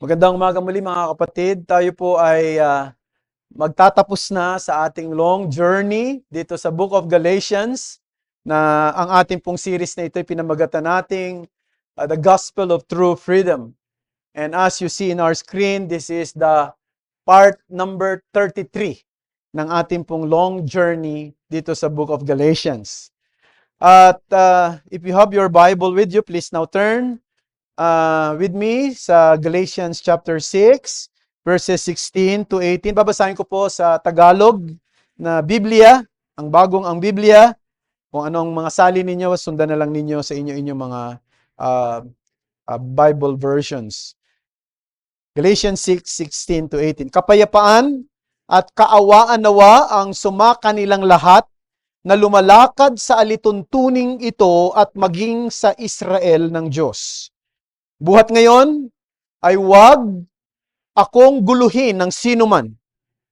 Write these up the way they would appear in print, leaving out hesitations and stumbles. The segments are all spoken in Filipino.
Magandang umaga muli mga kapatid. Tayo po ay magtatapos na sa ating long journey dito sa Book of Galatians na ang ating pong series na ito ay pinamagatan nating The Gospel of True Freedom. And as you see in our screen, this is the part number 33 ng ating pong long journey dito sa Book of Galatians. At if you have your Bible with you, please now turn with me sa Galatians chapter 6, verses 16 to 18. Babasahin ko po sa Tagalog na Biblia, ang Biblia. Kung anong mga salin ninyo, sundan na lang ninyo sa inyong mga Bible versions. Galatians 6:16 to 18. Kapayapaan at kaawaan nawa ang sumakanilang lahat na lumalakad sa alituntuning ito at maging sa Israel ng Diyos. Buhat ngayon ay huwag akong guluhin ng sinuman,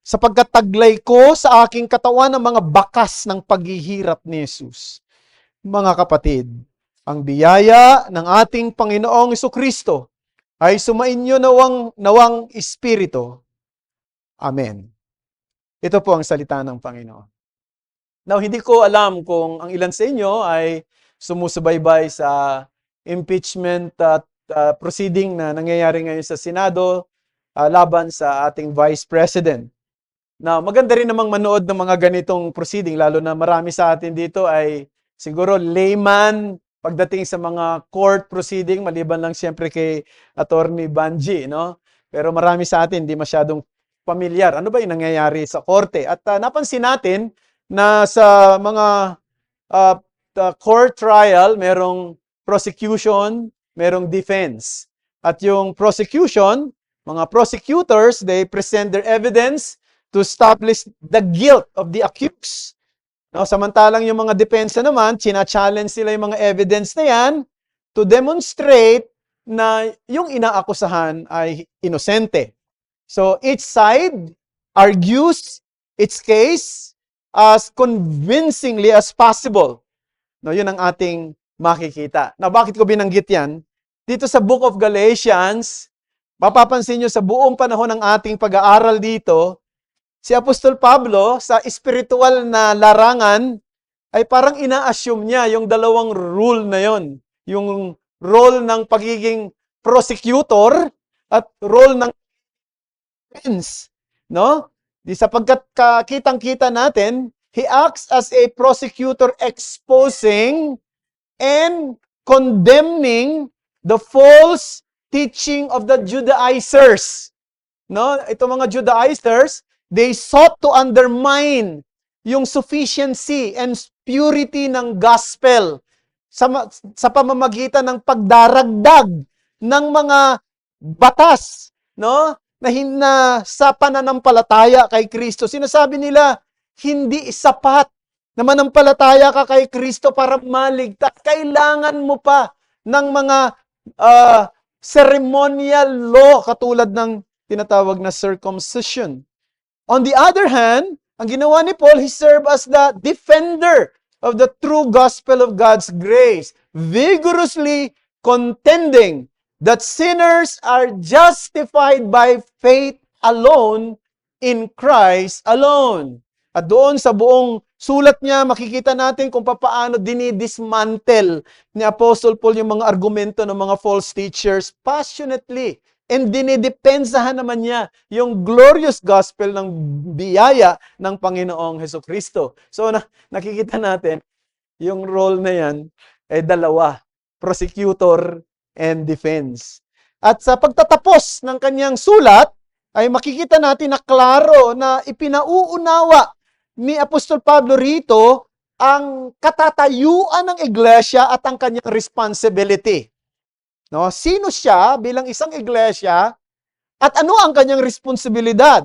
sapagkat taglay ko sa aking katawan ang mga bakas ng paghihirap ni Jesus. Mga kapatid, ang biyaya ng ating Panginoong Jesucristo ay sumainyo nawang Espiritu. Amen. Ito po ang salita ng Panginoon. Now, hindi ko alam kung ang ilan sa inyo ay sumusubaybay sa impeachment at proceeding na nangyayari ngayon sa Senado laban sa ating Vice President. Now, maganda rin namang manood ng mga ganitong proceeding, lalo na marami sa atin dito ay siguro layman pagdating sa mga court proceeding, maliban lang siyempre kay Attorney Banji, no? Pero marami sa atin hindi masyadong pamilyar. Ano ba yung nangyayari sa korte? At napansin natin na sa mga court trial, merong prosecution, merong defense. At yung prosecution, mga prosecutors, they present their evidence to establish the guilt of the accused. No, samantalang yung mga depensa naman, china-challenge sila yung mga evidence na yan to demonstrate na yung inaakusahan ay inosente. So each side argues its case as convincingly as possible. No, yun ang ating makikita. Now, bakit ko binanggit yan? Dito sa Book of Galatians, mapapansin nyo sa buong panahon ng ating pag-aaral dito, si Apostol Pablo sa espiritual na larangan ay parang ina-assume niya yung dalawang rule na yon. Yung role ng pagiging prosecutor at role ng defense. No? Di sapagkat kitang-kita natin, he acts as a prosecutor exposing and condemning the false teaching of the Judaizers. No? Ito mga Judaizers, they sought to undermine yung sufficiency and purity ng gospel sa pamamagitan ng pagdaragdag ng mga batas, no? Na sa pananampalataya kay Kristo. Sinasabi nila, hindi sapat na manampalataya ka kay Kristo para maligtas. Kailangan mo pa ng mga ceremonial law katulad ng tinatawag na circumcision. On the other hand, ang ginawa ni Paul, he served as the defender of the true gospel of God's grace, vigorously contending that sinners are justified by faith alone in Christ alone. At doon sa buong sulat niya, makikita natin kung paano dinidismantle ni Apostle Paul yung mga argumento ng mga false teachers passionately. And dinidepensahan naman niya yung glorious gospel ng biyaya ng Panginoong Hesukristo. So nakikita natin, yung role na yan ay dalawa, prosecutor and defense. At sa pagtatapos ng kanyang sulat, ay makikita natin na klaro na ipinauunawa ni Apostol Pablo rito ang katatayuan ng iglesia at ang kanyang responsibility. No, sino siya bilang isang iglesia at ano ang kanyang responsibilidad?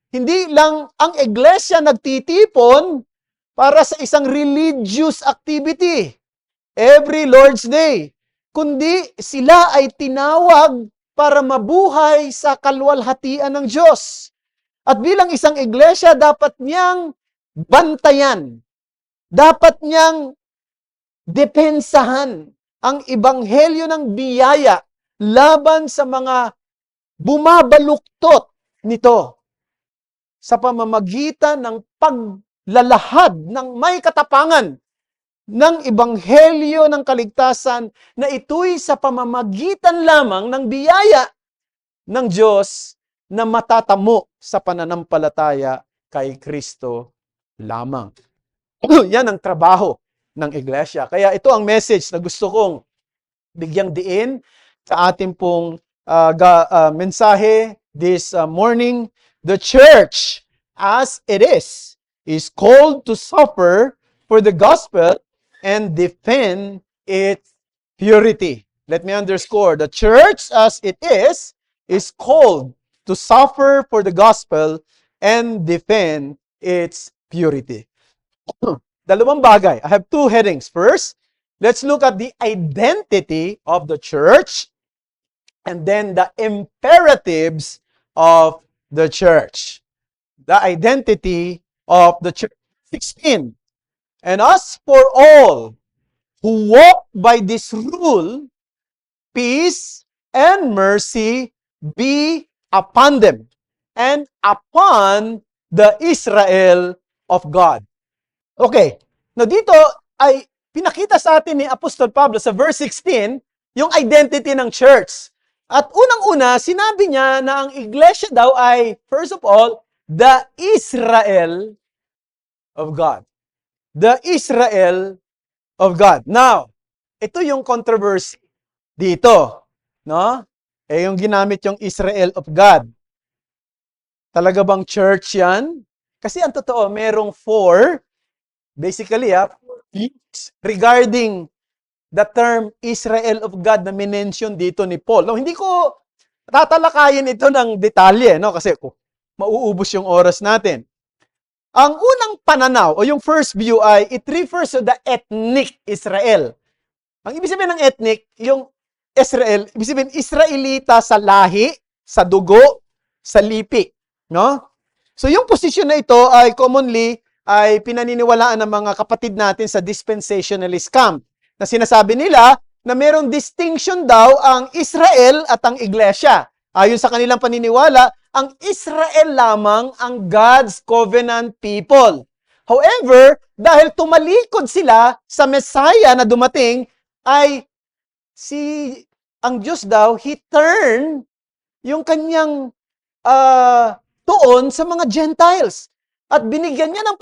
Hindi lang ang iglesia nagtitipon para sa isang religious activity every Lord's Day, kundi sila ay tinawag para mabuhay sa kalwalhatian ng Diyos. At bilang isang iglesia, dapat niyang bantayan, dapat niyang depensahan ang ebanghelyo ng biyaya laban sa mga bumabaluktot nito sa pamamagitan ng paglalahad ng may katapangan ng ebanghelyo ng kaligtasan na ito'y sa pamamagitan lamang ng biyaya ng Diyos na matatamo sa pananampalataya kay Kristo lamang. Yan ang trabaho ng iglesia. Kaya ito ang message na gusto kong bigyang diin sa ating pong mensahe this morning. The church, as it is called to suffer for the gospel and defend its purity. Let me underscore, the church, as it is called to suffer for the gospel and defend its purity. Dalawang bagay. I have two headings. First, let's look at the identity of the church and then the imperatives of the church. The identity of the church. 16. And as for all who walk by this rule, peace and mercy be upon them and upon the Israel of God. Okay. Now dito ay pinakita sa atin ni Apostol Pablo sa verse 16 yung identity ng church. At unang-una, sinabi niya na ang iglesia daw ay, first of all, the Israel of God. The Israel of God. Now, ito yung controversy dito. No? Yung ginamit yung Israel of God. Talaga bang church yan? Kasi ang totoo, merong basically, regarding the term Israel of God na minention dito ni Paul. No, hindi ko tatalakayin ito ng detalye, no? Kasi mauubos yung oras natin. Ang unang pananaw, o yung first view ay, it refers to the ethnic Israel. Ang ibig sabihin ng ethnic, yung Israel, ibig sabihin Israelita sa lahi, sa dugo, sa lipi. No? So yung position na ito ay commonly ay pinaniniwalaan ng mga kapatid natin sa dispensationalist camp na sinasabi nila na mayroong distinction daw ang Israel at ang iglesia. Ayon sa kanilang paniniwala, ang Israel lamang ang God's covenant people. However, dahil tumalikod sila sa Messiah na dumating, ay ang Diyos daw, He turned yung kanyang tuon sa mga Gentiles. At binigyan niya ng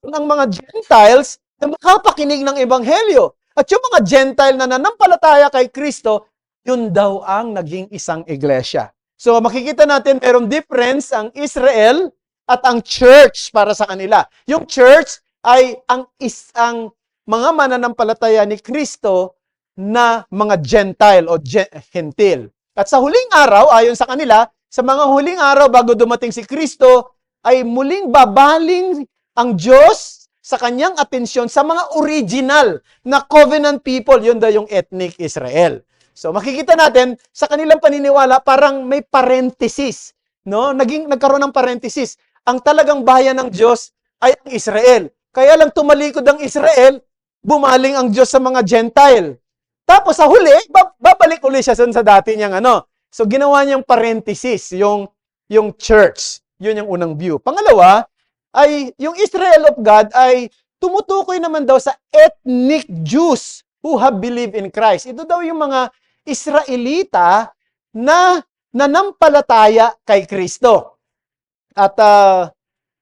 ng mga Gentiles na makapakinig ng Ebanghelyo. At yung mga Gentile na nanampalataya kay Kristo, yun daw ang naging isang iglesia. So makikita natin merong difference ang Israel at ang church para sa kanila. Yung church ay ang mga mananampalataya ni Kristo na mga Gentile o Gentil. At sa huling araw, ayon sa kanila, sa mga huling araw bago dumating si Kristo, ay muling babaling ang Diyos sa kanyang atensyon sa mga original na covenant people, yun daw yung ethnic Israel. So makikita natin sa kanilang paniniwala parang may parenthesis, no? Nagkaroon ng parenthesis. Ang talagang bayan ng Diyos ay ang Israel. Kaya lang tumalikod ang Israel, bumaling ang Diyos sa mga Gentile. Tapos sa huli, babalik ulit siya sa dati niyang So ginawa niyang parenthesis yung church. Yun yung unang view. Pangalawa, ay yung Israel of God ay tumutukoy naman daw sa ethnic Jews who have believed in Christ. Ito daw yung mga Israelita na nanampalataya kay Kristo. At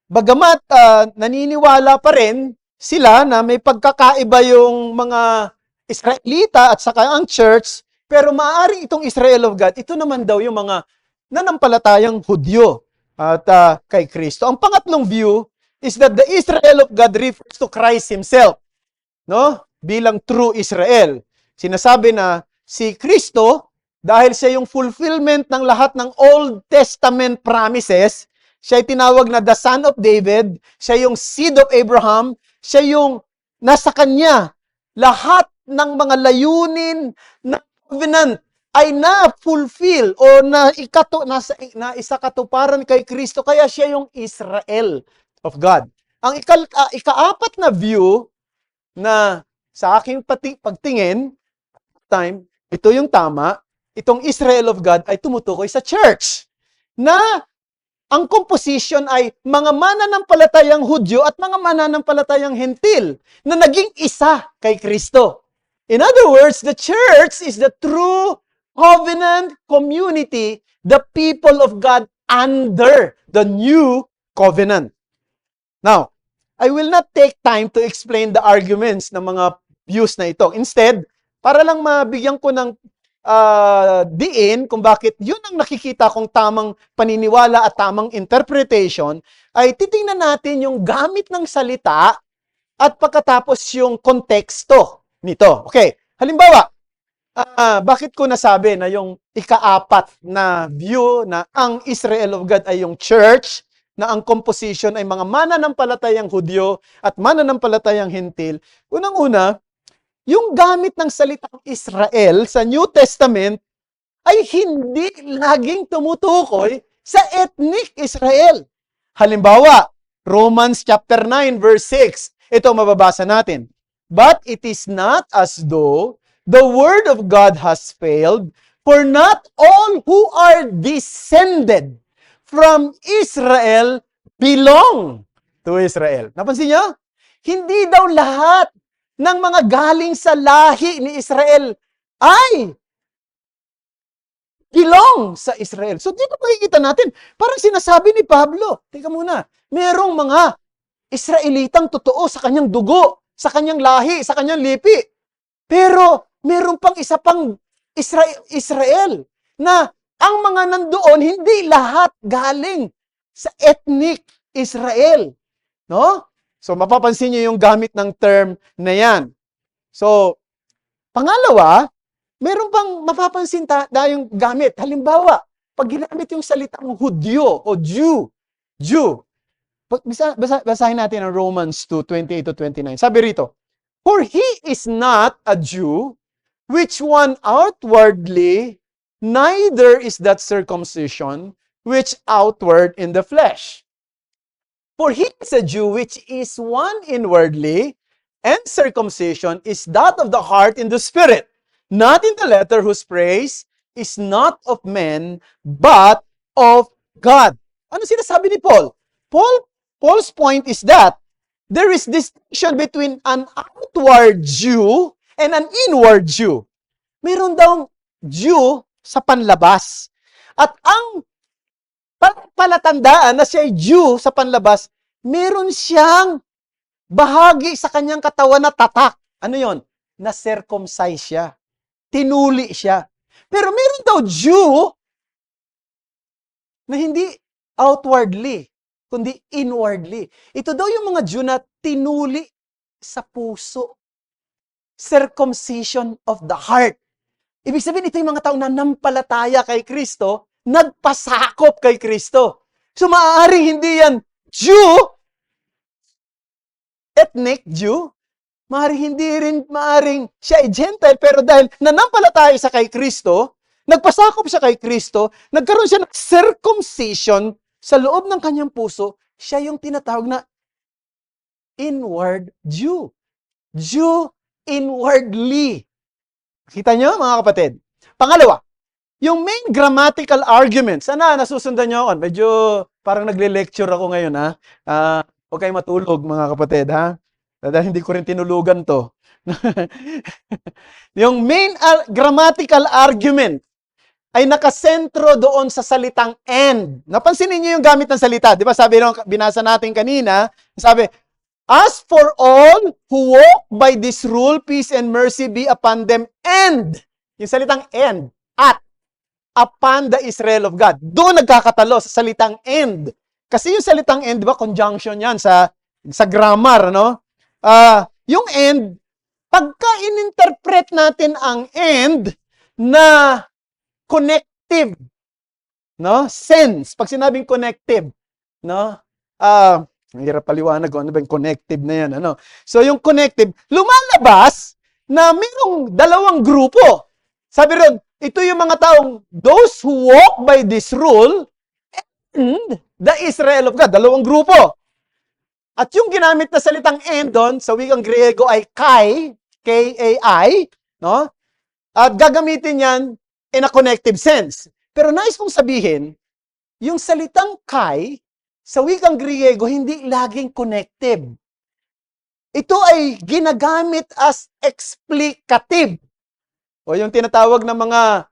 bagamat naniniwala pa rin sila na may pagkakaiba yung mga Israelita at saka ang church, pero maaari itong Israel of God, ito naman daw yung mga nanampalatayang Hudyo at kay Kristo. Ang pangatlong view is that the Israel of God refers to Christ Himself, no? Bilang true Israel. Sinasabi na si Kristo, dahil siya yung fulfillment ng lahat ng Old Testament promises, siya ay tinawag na the Son of David, siya yung seed of Abraham, siya yung nasa kanya lahat ng mga layunin na covenant ay na-fulfill o na isakatuparan kay Kristo, kaya siya yung Israel of God. Ang ikaapat na view na sa aking pagtingin, ito yung tama, itong Israel of God ay tumutukoy sa church na ang composition ay mga mananampalatayang Hudyo at mga mananampalatayang Hentil na naging isa kay Kristo. In other words, the church is the true covenant community, the people of God under the new covenant. Now, I will not take time to explain the arguments ng mga views na ito. Instead, para lang mabigyan ko ng diin kung bakit yun ang nakikita kong tamang paniniwala at tamang interpretation, ay titingnan natin yung gamit ng salita at pagkatapos yung konteksto nito. Okay, halimbawa, bakit ko nasabi na yung ika-apat na view na ang Israel of God ay yung church, na ang composition ay mga mananampalatayang Hudyo at mananampalatayang Hentil? Unang-una, yung gamit ng salitang Israel sa New Testament ay hindi laging tumutukoy sa ethnic Israel. Halimbawa, Romans chapter 9 verse 6. Ito mababasa natin. But it is not as though the word of God has failed, for not all who are descended from Israel belong to Israel. Napansin niyo? Hindi daw lahat ng mga galing sa lahi ni Israel ay belong sa Israel. So dito makikita natin, parang sinasabi ni Pablo, teka muna, merong mga Israelitang totoo sa kanyang dugo, sa kanyang lahi, sa kanyang lipi. Pero meron pang isa pang Israel na ang mga nandoon, hindi lahat galing sa ethnic Israel. No? So, mapapansin niyo yung gamit ng term na yan. So, pangalawa, meron pang mapapansin tayong gamit. Halimbawa, pag ginamit yung salitang Hudyo o Jew. Basahin natin ang Romans 2:28-29. Sabi rito, for he is not a Jew, which one outwardly, neither is that circumcision, which outward in the flesh. For he is a Jew which is one inwardly, and circumcision is that of the heart in the spirit, not in the letter, whose praise is not of men, but of God. Ano sinasabi ni Paul? Paul's point is that there is distinction between an outward Jew and an inward Jew. Meron daw Jew sa panlabas. At ang palatandaan na siya ay Jew sa panlabas, meron siyang bahagi sa kanyang katawan na tatak. Ano yon? Na-circumcise siya. Tinuli siya. Pero meron daw Jew na hindi outwardly, kundi inwardly. Ito daw yung mga Jew na tinuli sa puso. Circumcision of the heart. Ibig sabihin, ito yung mga tao na nampalataya kay Kristo, nagpasakop kay Kristo. So, maaaring hindi yan Jew, ethnic Jew, maaring siya ay Gentile, pero dahil nanampalataya siya kay Kristo, nagpasakop siya kay Kristo, nagkaroon siya ng circumcision sa loob ng kanyang puso, siya yung tinatawag na inward Jew. Jew inwardly. Kita nyo, mga kapatid? Pangalawa, yung main grammatical argument. Sana nasusundan nyo ako. Medyo parang nagle-lecture ako ngayon, ha? Huwag kayo matulog, mga kapatid, ha? Dahil hindi ko rin tinulugan to. Yung main grammatical argument ay nakasentro doon sa salitang and. Napansin niyo yung gamit ng salita. Di ba sabi nung binasa natin kanina, sabi, as for all who walk by this rule, peace and mercy be upon them, and, yung salitang and, at, upon the Israel of God. Doon nagkakatalo sa salitang and. Kasi yung salitang and, di ba, conjunction yan sa grammar, no? Yung and, pagka in-interpret natin ang and na connective, no? Sense. Pag sinabing connective, no? Ang hirap paliwanag kung ano ba yung connective na yan, ano? So, yung connective, lumalabas na mayroong dalawang grupo. Sabi ron, ito yung mga taong, those who walk by this rule, and the Israel of God. Dalawang grupo. At yung ginamit na salitang and doon, sa wikang Griego ay kai, K-A-I, no? At gagamitin yan in a connective sense. Pero nais kong sabihin, yung salitang kai, sa wikang Griego, hindi laging connective. Ito ay ginagamit as explicative. O yung tinatawag ng mga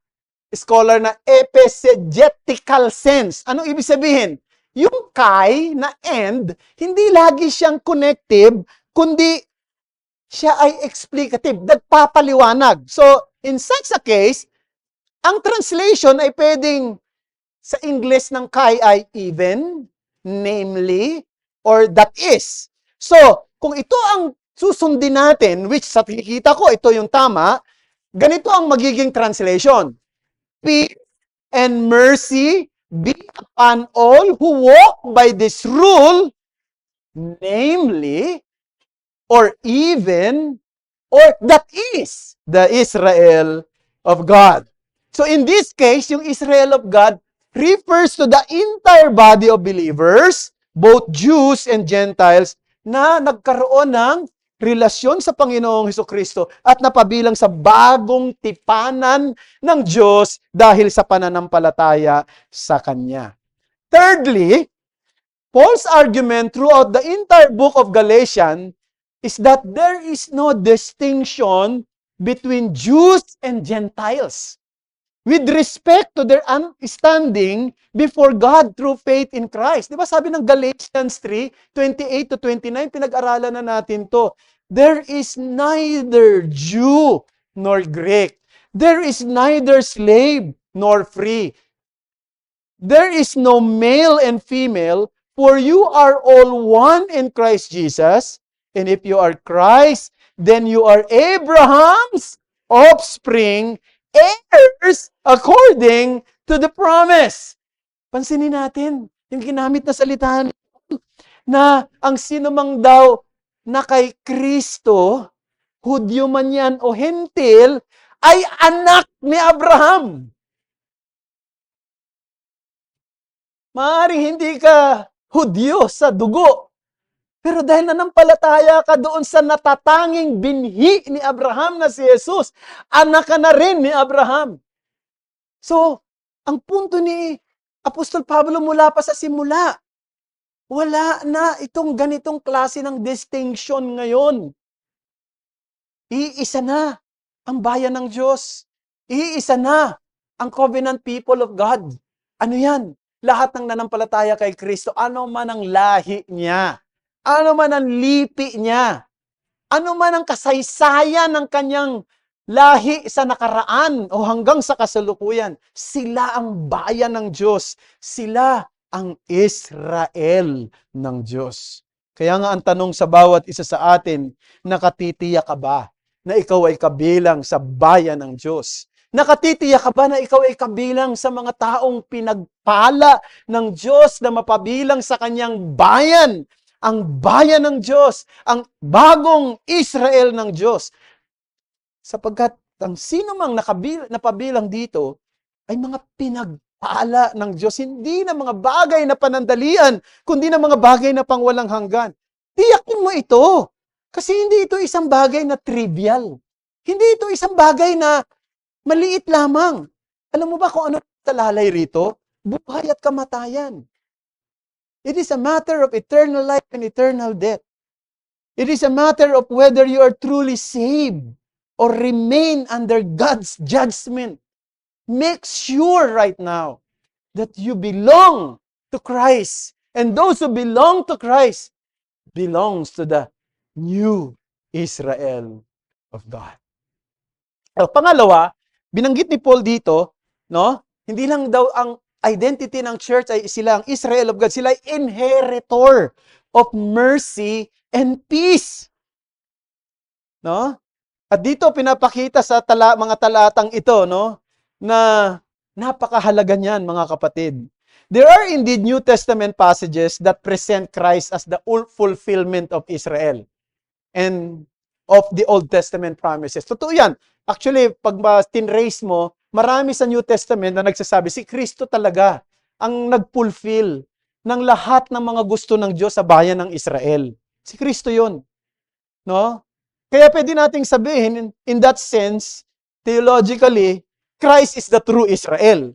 scholar na epesegetical sense. Anong ibig sabihin? Yung kai na end, hindi lagi siyang connective, kundi siya ay explicative, nagpapaliwanag. So, in such a case, ang translation ay pwedeng sa English ng kai ay even, namely, or that is. So, kung ito ang susundin natin, which sa nakikita ko, ito yung tama, ganito ang magiging translation. Peace and mercy be upon all who walk by this rule, namely, or even, or that is the Israel of God. So in this case, yung Israel of God refers to the entire body of believers, both Jews and Gentiles, na nagkaroon ng relasyon sa Panginoong Hesukristo at napabilang sa bagong tipanan ng Diyos dahil sa pananampalataya sa Kanya. Thirdly, Paul's argument throughout the entire book of Galatians is that there is no distinction between Jews and Gentiles with respect to their standing before God through faith in Christ. Di ba sabi ng Galatians 3:28 to 29, pinag-aralan na natin to. There is neither Jew nor Greek. There is neither slave nor free. There is no male and female, for you are all one in Christ Jesus. And if you are Christ, then you are Abraham's offspring, heirs according to the promise. Pansinin natin yung ginamit na salita na ang sino mang daw na kay Kristo, Hudyo man yan o Hentil, ay anak ni Abraham. Maaaring hindi ka Hudyo sa dugo, pero dahil nanampalataya ka doon sa natatanging binhi ni Abraham na si Jesus, anak ka na rin ni Abraham. So, ang punto ni Apostol Pablo mula pa sa simula, wala na itong ganitong klase ng distinction ngayon. Iisa na ang bayan ng Diyos. Iisa na ang covenant people of God. Ano yan? Lahat ng nanampalataya kay Kristo, ano man ang lahi niya, ano man ang lipi niya, ano man ang kasaysayan ng kanyang lahi sa nakaraan o hanggang sa kasalukuyan, sila ang bayan ng Diyos. Sila ang Israel ng Diyos. Kaya nga ang tanong sa bawat isa sa atin, nakatitiyak ka ba na ikaw ay kabilang sa bayan ng Diyos? Nakatitiyak ka ba na ikaw ay kabilang sa mga taong pinagpala ng Diyos na mapabilang sa kanyang bayan? Ang bayan ng Diyos, ang bagong Israel ng Diyos. Sapagkat ang sino mang napabilang dito ay mga pinagpala ng Diyos, hindi na mga bagay na panandalian, kundi na mga bagay na pangwalang hanggan. Tiyakin mo ito, kasi hindi ito isang bagay na trivial. Hindi ito isang bagay na maliit lamang. Alam mo ba kung ano talalay rito? Buhay at kamatayan. It is a matter of eternal life and eternal death. It is a matter of whether you are truly saved or remain under God's judgment. Make sure right now that you belong to Christ. And those who belong to Christ belongs to the new Israel of God. Pangalawa, binanggit ni Paul dito, no? Hindi lang daw ang identity ng church ay sila ang Israel of God, sila ay inheritor of mercy and peace. No? At dito pinapakita sa mga talatang ito, no, na napakahalaga niyan, mga kapatid. There are indeed New Testament passages that present Christ as the fulfillment of Israel and of the Old Testament promises. Totoo yan. Actually, pag tinrace mo, marami sa New Testament na nagsasabi, si Kristo talaga ang nag-fulfill ng lahat ng mga gusto ng Diyos sa bayan ng Israel. Si Kristo yun. No? Kaya pwede nating sabihin, in that sense, theologically, Christ is the true Israel.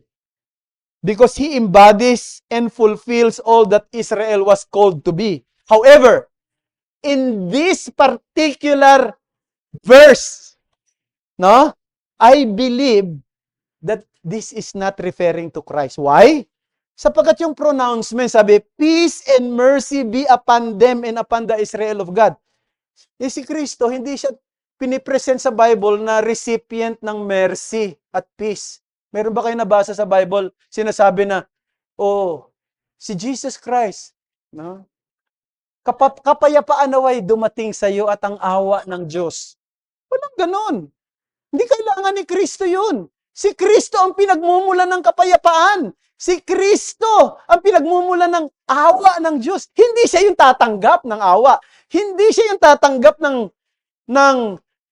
Because He embodies and fulfills all that Israel was called to be. However, in this particular verse, no, I believe that this is not referring to Christ. Why? Sapagkat yung pronouncement, sabi, peace and mercy be upon them and upon the Israel of God. Si Kristo, hindi siya pinipresent sa Bible na recipient ng mercy at peace. Meron ba kayo nabasa sa Bible, sinasabi na, oh, si Jesus Christ, no? Kapayapaan naway dumating sa iyo at ang awa ng Diyos. Walang ganon. Hindi kailangan ni Kristo yun. Si Kristo ang pinagmumulan ng kapayapaan. Si Kristo ang pinagmumulan ng awa ng Diyos. Hindi siya yung tatanggap ng awa. Hindi siya yung tatanggap ng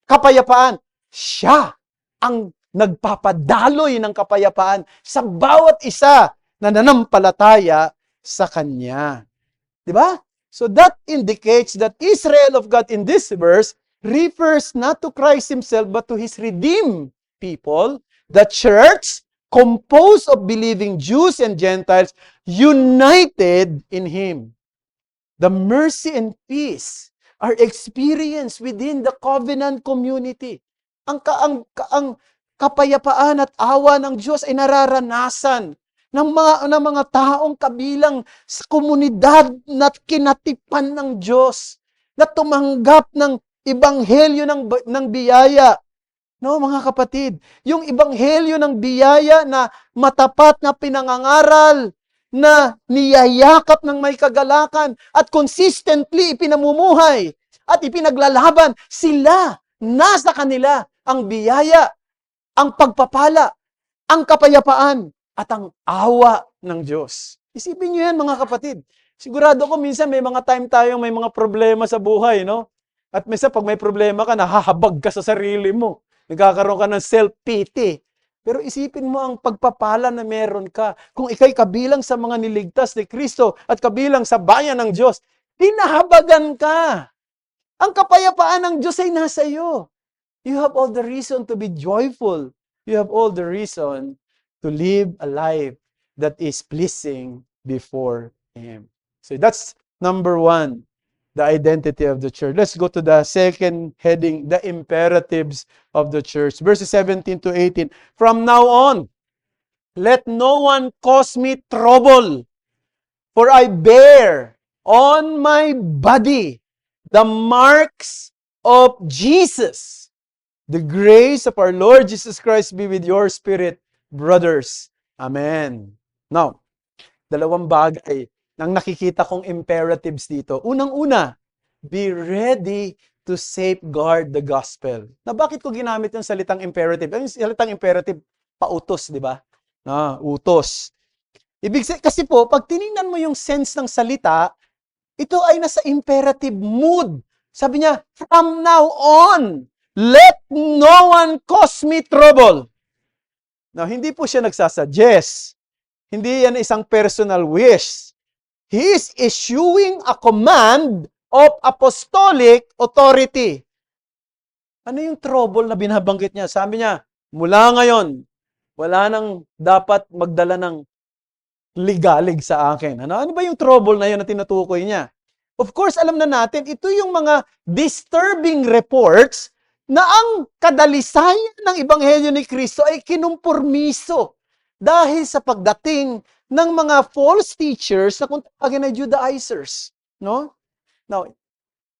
kapayapaan. Siya ang nagpapadaloy ng kapayapaan sa bawat isa na nanampalataya sa Kanya. Di ba? So that indicates that Israel of God in this verse refers not to Christ Himself but to His redeemed people, the church composed of believing Jews and Gentiles united in Him. The mercy and peace are experienced within the covenant community. Ang kapayapaan at awa ng Diyos ay nararanasan ng mga taong kabilang sa komunidad na kinatipan ng Diyos, na tumanggap ng ebanghelyo ng biyaya. No, mga kapatid, yung ebanghelyo ng biyaya na matapat na pinangangaral, na niyayakap ng may kagalakan at consistently ipinamumuhay at ipinaglalaban, sila, nasa kanila ang biyaya, ang pagpapala, ang kapayapaan, at ang awa ng Diyos. Isipin nyo yan, mga kapatid. Sigurado ko minsan may mga time tayong may mga problema sa buhay, no? At minsan pag may problema ka, nahahabag ka sa sarili mo. Nagkakaroon ka ng self-pity. Pero isipin mo ang pagpapala na meron ka. Kung ikay kabilang sa mga niligtas ni Kristo at kabilang sa bayan ng Diyos, hinahabagan ka. Ang kapayapaan ng Diyos ay nasa iyo. You have all the reason to be joyful. You have all the reason to live a life that is pleasing before Him. So that's number one, the identity of the church. Let's go to the second heading, the imperatives of the church. Verses 17 to 18. From now on, let no one cause me trouble, for I bear on my body the marks of Jesus. The grace of our Lord Jesus Christ be with your spirit, brothers. Amen. Now, dalawang bagay nang nakikita kong imperatives dito. Unang-una, be ready to safeguard the gospel. Na bakit ko ginamit yung salitang imperative? Yung salitang imperative, pautos, di ba? Utos. Kasi po, pag tinignan mo yung sense ng salita, ito ay nasa imperative mood. Sabi niya, from now on, let no one cause me trouble. Now, hindi po siya nagsasuggest. Hindi yan isang personal wish. He is issuing a command of apostolic authority. Ano yung trouble na binabanggit niya? Sabi niya, mula ngayon, wala nang dapat magdala ng ligalig sa akin. Ano ba yung trouble na yun na tinutukoy niya? Of course, alam na natin, ito yung mga disturbing reports na ang kadalisayan ng Ebanghelyo ni Kristo ay kinumpormiso dahil sa pagdating ng mga false teachers na kung tawagin ay Judaizers. No? Now,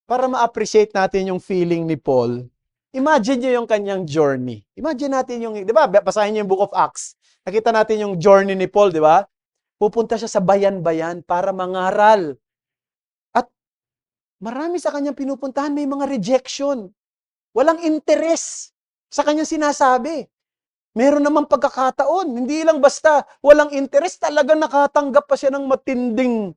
para ma-appreciate natin yung feeling ni Paul, imagine nyo yung kanyang journey. Imagine natin yung, di ba, basahin nyo yung Book of Acts. Nakita natin yung journey ni Paul, di ba? Pupunta siya sa bayan-bayan para mangaral. At marami sa kanyang pinupuntahan, may mga rejection. Walang interes sa kanyang sinasabi. Meron namang pagkakataon, hindi lang basta walang interes, talagang nakatanggap pa siya ng matinding,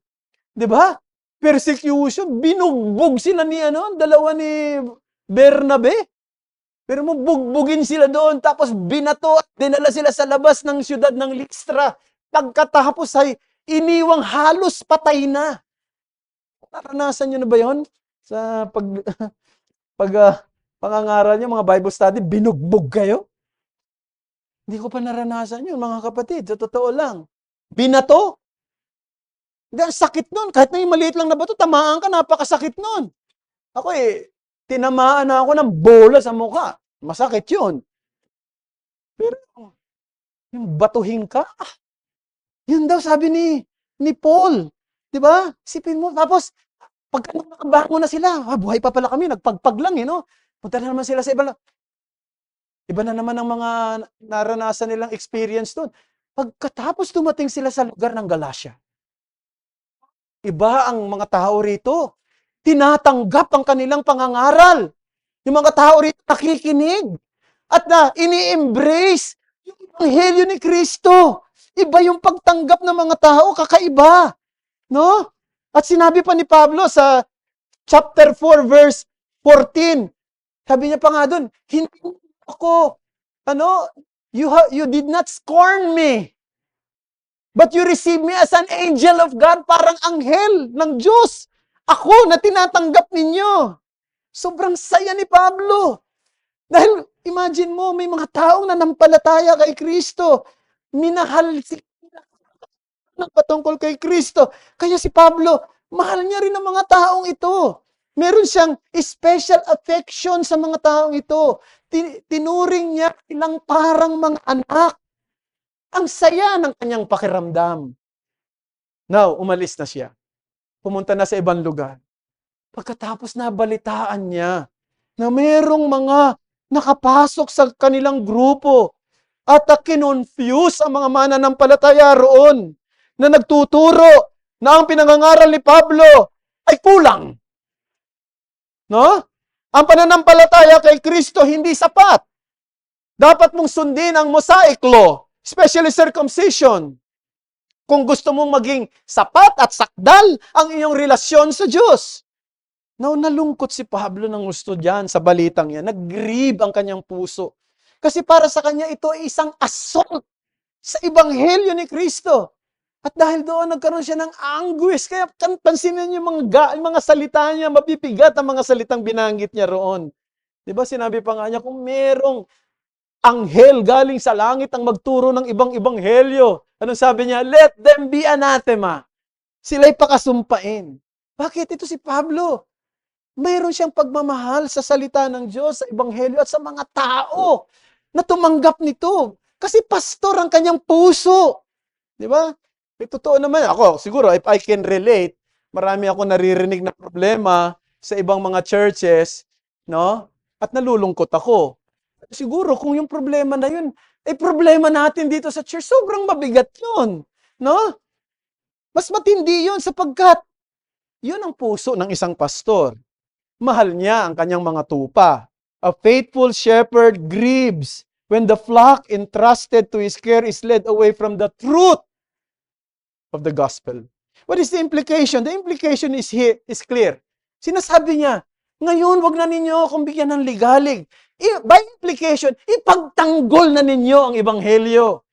di ba? Persecution, binugbog sila ni dalawa ni Bernabe. Pero mo bugbugin sila doon, tapos binato at dinala sila sa labas ng siyudad ng Listra. Pagkatapos ay iniwang halos patay na. Naranasan nyo na ba yun? Sa pangangaral niyo, mga Bible study, binugbog kayo? Hindi ko pa naranasan yun, mga kapatid. Sa totoo lang. Binato. Ang sakit nun. Kahit na yung maliit lang na bato, tamaan ka, napakasakit nun. Ako tinamaan na ako ng bola sa mukha. Masakit yun. Pero yung batuhin ka, yun daw sabi ni Paul. Di ba? Isipin mo. Tapos, pagka nakabango na sila, buhay pa pala kami, nagpagpag lang no? Punta na naman sila sa iba. Iba na naman ang mga naranasan nilang experience doon. Pagkatapos dumating sila sa lugar ng Galacia, iba ang mga tao rito. Tinatanggap ang kanilang pangangaral. Yung mga tao rito nakikinig at ini-embrace yung Ebanghelyo ni Kristo. Iba yung pagtanggap ng mga tao, kakaiba. No? At sinabi pa ni Pablo sa chapter 4 verse 14, sabi niya pa nga doon, hindi ako, you did not scorn me, but you received me as an angel of God, parang anghel ng Diyos. Ako na tinatanggap ninyo. Sobrang saya ni Pablo. Dahil, imagine mo, may mga taong nanampalataya kay Kristo. Minahal ng patungkol kay Kristo. Kaya si Pablo, mahal niya rin ang mga taong ito. Meron siyang special affection sa mga taong ito. Tinuring niya ilang parang mga anak. Ang saya ng kanyang pakiramdam. Now, umalis na siya. Pumunta na sa ibang lugar. Pagkatapos nabalitaan niya na merong mga nakapasok sa kanilang grupo at kinonfuse ang mga mananampalataya roon na nagtuturo na ang pinangangaral ni Pablo ay kulang. No? Ang pananampalataya kay Kristo hindi sapat. Dapat mong sundin ang Mosaic law, especially circumcision. Kung gusto mong maging sapat at sakdal ang iyong relasyon sa Diyos. Now, nalungkot si Pablo ng gusto diyan sa balitang yan. Nag-grieve ang kanyang puso. Kasi para sa kanya, ito ay isang assault sa Ebanghelyo ni Kristo. At dahil doon, nagkaroon siya ng anguish. Kaya pansinin niyo yung mga salita niya, mabibigat ang mga salitang binanggit niya roon. Diba sinabi pa nga niya, kung merong anghel galing sa langit ang magturo ng ibang ebanghelyo. Anong sabi niya? Let them be anathema. Sila'y pakasumpain. Bakit? Ito si Pablo. Mayroon siyang pagmamahal sa salita ng Diyos, sa ebanghelyo at sa mga tao na tumanggap nito. Kasi pastor ang kanyang puso. Di ba? Totoo naman. Ako, siguro, if I can relate, marami ako naririnig na problema sa ibang mga churches, no? At nalulungkot ako. Siguro kung yung problema na yun, problema natin dito sa church, sobrang mabigat yun. No? Mas matindi yun sapagkat yun ang puso ng isang pastor. Mahal niya ang kanyang mga tupa. A faithful shepherd grieves when the flock entrusted to his care is led away from the truth of the gospel. What is the implication? The implication is clear. Sinasabi niya, ngayon, wag na ninyo akong bigyan ng ligalig. By implication, ipagtanggol na ninyo ang ebanghelyo.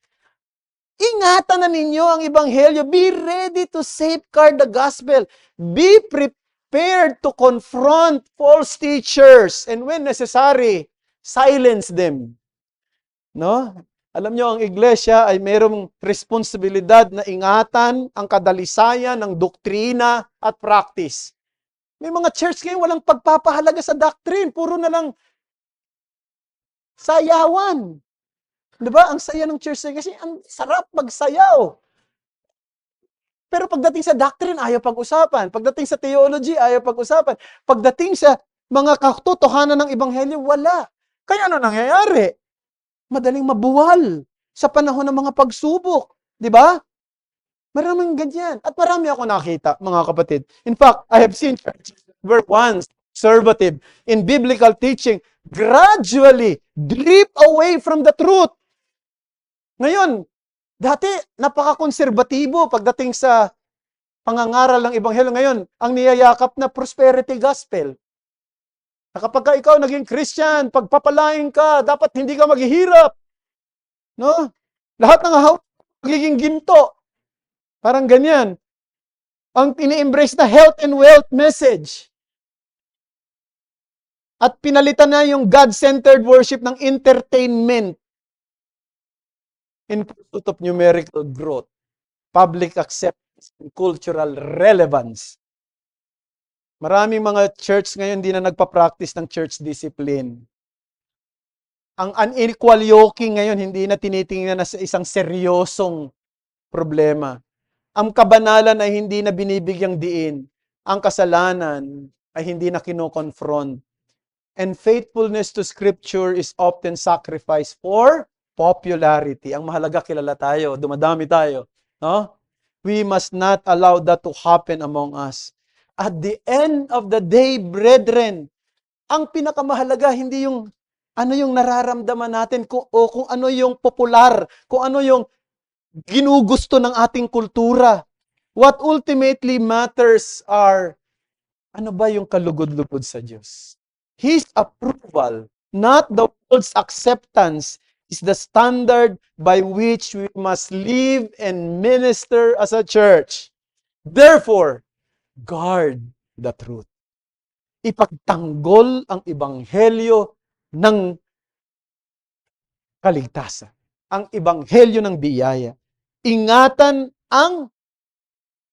Ingatan na ninyo ang ebanghelyo. Be ready to safeguard the gospel. Be prepared to confront false teachers. And when necessary, silence them. No? Alam nyo, ang iglesia ay mayroong responsibilidad na ingatan ang kadalisayan ng doktrina at practice. May mga church ngayon walang pagpapahalaga sa doctrine. Puro na lang sayawan. Diba? Ang saya ng church kasi ang sarap magsayaw. Pero pagdating sa doctrine, ayaw pag-usapan. Pagdating sa theology, ayaw pag-usapan. Pagdating sa mga katotohanan ng ebanghelyo, wala. Kaya ano nangyayari? Madaling mabuwal sa panahon ng mga pagsubok. Diba? Maraming ganyan. At marami ako nakita, mga kapatid. In fact, I have seen churches that were once conservative in biblical teaching gradually drift away from the truth. Ngayon, dati napaka-konserbatibo pagdating sa pangangaral ng ebanghelyo. Ngayon, ang niyayakap na prosperity gospel. Na kapag ikaw naging Christian, pagpapalain ka, dapat hindi ka maghihirap. No? Lahat ng magiging ginto. Parang ganyan. Ang ini-embrace na health and wealth message. At pinalitan na yung God-centered worship ng entertainment. in pursuit of numerical growth, public acceptance, and cultural relevance. Maraming mga church ngayon hindi na nagpa-practice ng church discipline. Ang unequal yoking ngayon hindi na tinitingnan na sa isang seryosong problema. Ang kabanalan ay hindi na binibigyang diin. Ang kasalanan ay hindi na kino-confront. And faithfulness to Scripture is often sacrificed for popularity. Ang mahalaga, kilala tayo, dumadami tayo. No? We must not allow that to happen among us. At the end of the day, brethren, ang pinakamahalaga hindi yung ano yung nararamdaman natin o kung ano yung popular, kung ano yung ginugusto ng ating kultura. What ultimately matters are, ano ba yung kalugod-lugod sa Diyos? His approval, not the world's acceptance, is the standard by which we must live and minister as a church. Therefore, guard the truth. Ipagtanggol ang ebanghelyo ng kaligtasan. Ang ebanghelyo ng biyaya. Ingatan ang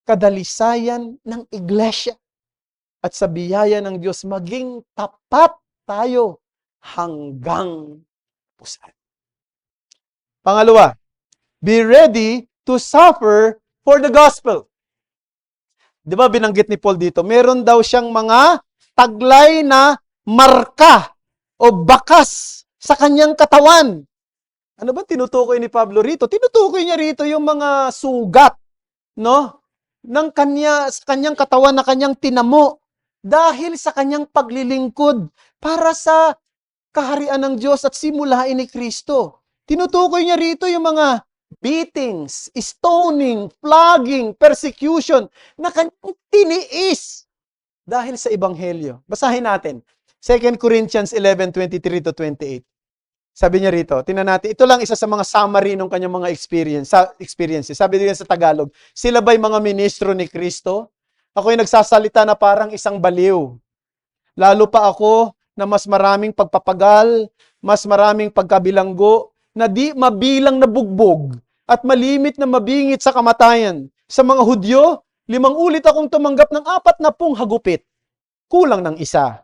kadalisayan ng iglesia. At sa biyaya ng Diyos, maging tapat tayo hanggang pusan. Pangalawa, be ready to suffer for the gospel. Di ba binanggit ni Paul dito, meron daw siyang mga taglay na marka o bakas sa kanyang katawan. Ano ba tinutukoy ni Pablo rito? Tinutukoy niya rito yung mga sugat, no? Ng sa kanyang katawan na kanyang tinamo dahil sa kanyang paglilingkod para sa kaharian ng Diyos at simulain ni Kristo. Tinutukoy niya rito yung mga beatings, stoning, flogging, persecution na kanyang tiniis dahil sa ebanghelyo. Basahin natin. 2 Corinthians 11:23-28. Sabi niya rito, tingnan natin, ito lang isa sa mga summary ng kanyang mga experiences. Sabi niya sa Tagalog, sila ba'y mga ministro ni Kristo? Ako'y nagsasalita na parang isang baliw. Lalo pa ako na mas maraming pagpapagal, mas maraming pagkabilanggo, na di mabilang na bugbog at malimit na mabingit sa kamatayan. Sa mga Hudyo, 5 ulit akong tumanggap ng 40 hagupit. Kulang ng isa.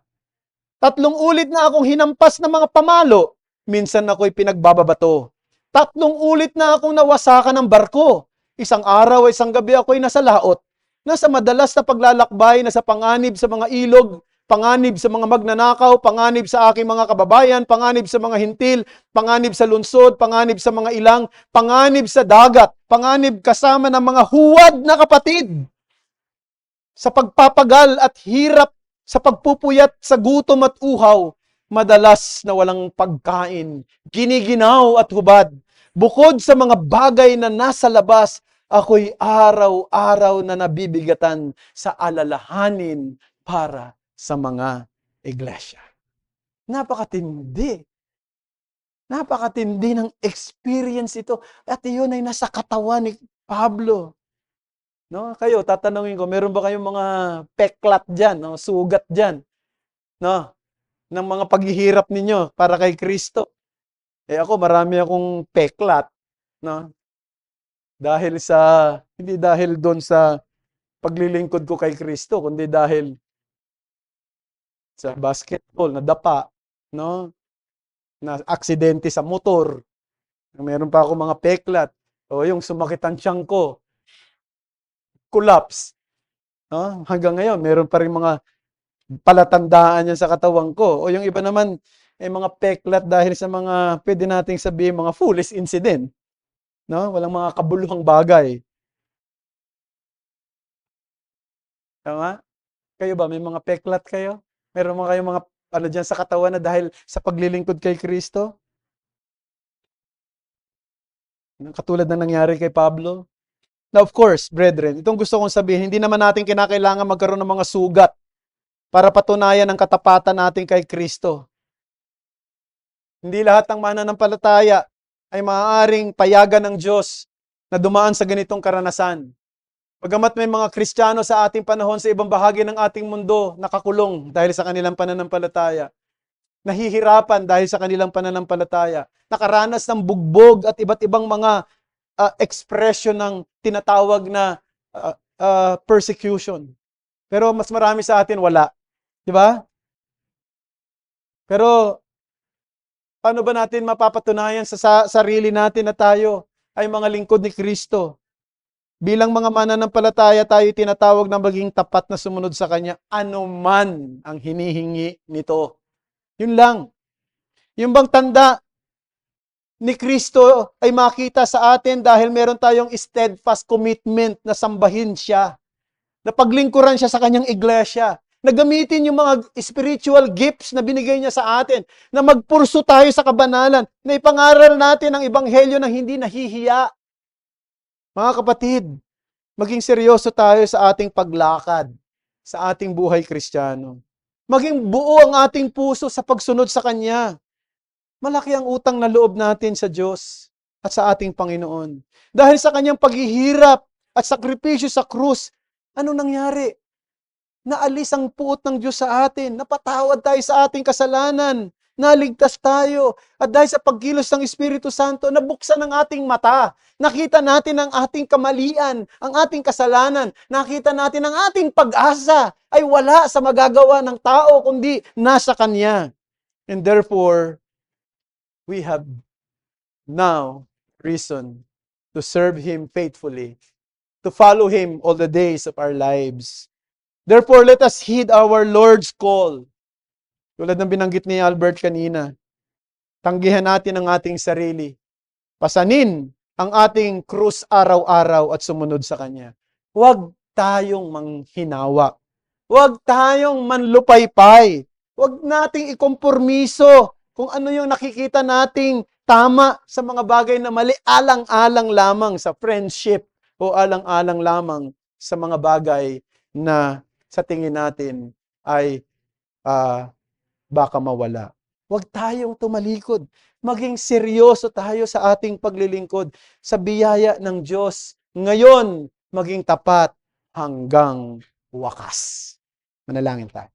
3 ulit na akong hinampas ng mga pamalo. Minsan ako'y pinagbababato. 3 ulit na akong nawasakan ng barko. Isang araw, isang gabi ako'y nasa laot. Nasa madalas na paglalakbay, nasa panganib sa mga ilog, panganib sa mga magnanakaw, panganib sa aking mga kababayan, panganib sa mga hintil, panganib sa lungsod, panganib sa mga ilang, panganib sa dagat, panganib kasama ng mga huwad na kapatid. Sa pagpapagal at hirap, sa pagpupuyat sa gutom at uhaw, madalas na walang pagkain, giniginaw at hubad. Bukod sa mga bagay na nasa labas, ako'y araw-araw na nabibigatan sa alalahanin para sa mga iglesia. Napakatindi. Napakatindi ng experience ito. At iyon ay nasa katawan ni Pablo. No? Kayo, tatanungin ko, meron ba kayong mga peklat dyan, no? Sugat dyan? No? Ng mga paghihirap ninyo para kay Kristo. Ako, marami akong peklat. No? Hindi dahil doon sa paglilingkod ko kay Kristo, kundi dahil sa basketball, nadapa, no? Na aksidente sa motor. Meron pa ako mga peklat. O yung sumakit ang tiyan ko. Collapse. No? Hanggang ngayon, meron pa rin mga palatandaan yan sa katawan ko. O yung iba naman, mga peklat dahil sa mga, pwede nating sabihin, mga foolish incident. No? Walang mga kabuluhang bagay. Tama? Kayo ba, may mga peklat kayo? Meron mga kayong mga ano dyan sa katawan na dahil sa paglilingkod kay Kristo? Katulad na nangyari kay Pablo? Now, of course, brethren, itong gusto kong sabihin, hindi naman natin kinakailangan magkaroon ng mga sugat para patunayan ang katapatan natin kay Kristo. Hindi lahat ng mananampalataya ay maaaring payagan ng Diyos na dumaan sa ganitong karanasan. Bagamat may mga Kristiyano sa ating panahon sa ibang bahagi ng ating mundo nakakulong dahil sa kanilang pananampalataya. nahihirapan dahil sa kanilang pananampalataya, nakaranas ng bugbog at iba't ibang mga expression ng tinatawag na persecution. Pero mas marami sa atin wala. Di ba? Pero paano ba natin mapapatunayan sa sarili natin na tayo ay mga lingkod ni Kristo? Bilang mga mananampalataya, tayo tinatawag na maging tapat na sumunod sa Kanya, anuman ang hinihingi nito. Yun lang. Yung bang tanda ni Kristo ay makita sa atin dahil meron tayong steadfast commitment na sambahin siya, na paglingkuran siya sa Kanyang iglesia, na gamitin yung mga spiritual gifts na binigay niya sa atin, na magpurso tayo sa kabanalan, na ipangaral natin ang ebanghelyo na hindi nahihiya. Mga kapatid, maging seryoso tayo sa ating paglakad, sa ating buhay Kristiyano. Maging buo ang ating puso sa pagsunod sa Kanya. Malaki ang utang na loob natin sa Diyos at sa ating Panginoon. Dahil sa Kanyang paghihirap at sakripisyo sa krus, ano nangyari? Naalis ang puot ng Diyos sa atin, napatawad tayo sa ating kasalanan, naligtas tayo, at dahil sa pagkilos ng Espiritu Santo, nabuksan ang ating mata. Nakita natin ang ating kamalian, ang ating kasalanan, nakita natin ang ating pag-asa ay wala sa magagawa ng tao, kundi nasa Kanya. And therefore, we have now reason to serve Him faithfully, to follow Him all the days of our lives. Therefore, let us heed our Lord's call. Tulad ng binanggit ni Albert kanina, tanggihan natin ang ating sarili. Pasanin ang ating krus araw-araw at sumunod sa Kanya. Huwag tayong manghinawa. Huwag tayong manlupaypay. Huwag nating ikompormiso kung ano yung nakikita nating tama sa mga bagay na mali, alang-alang lamang sa friendship o alang-alang lamang sa mga bagay na sa tingin natin ay baka mawala. Huwag tayong tumalikod. Maging seryoso tayo sa ating paglilingkod sa biyaya ng Diyos. Ngayon, maging tapat hanggang wakas. Manalangin tayo.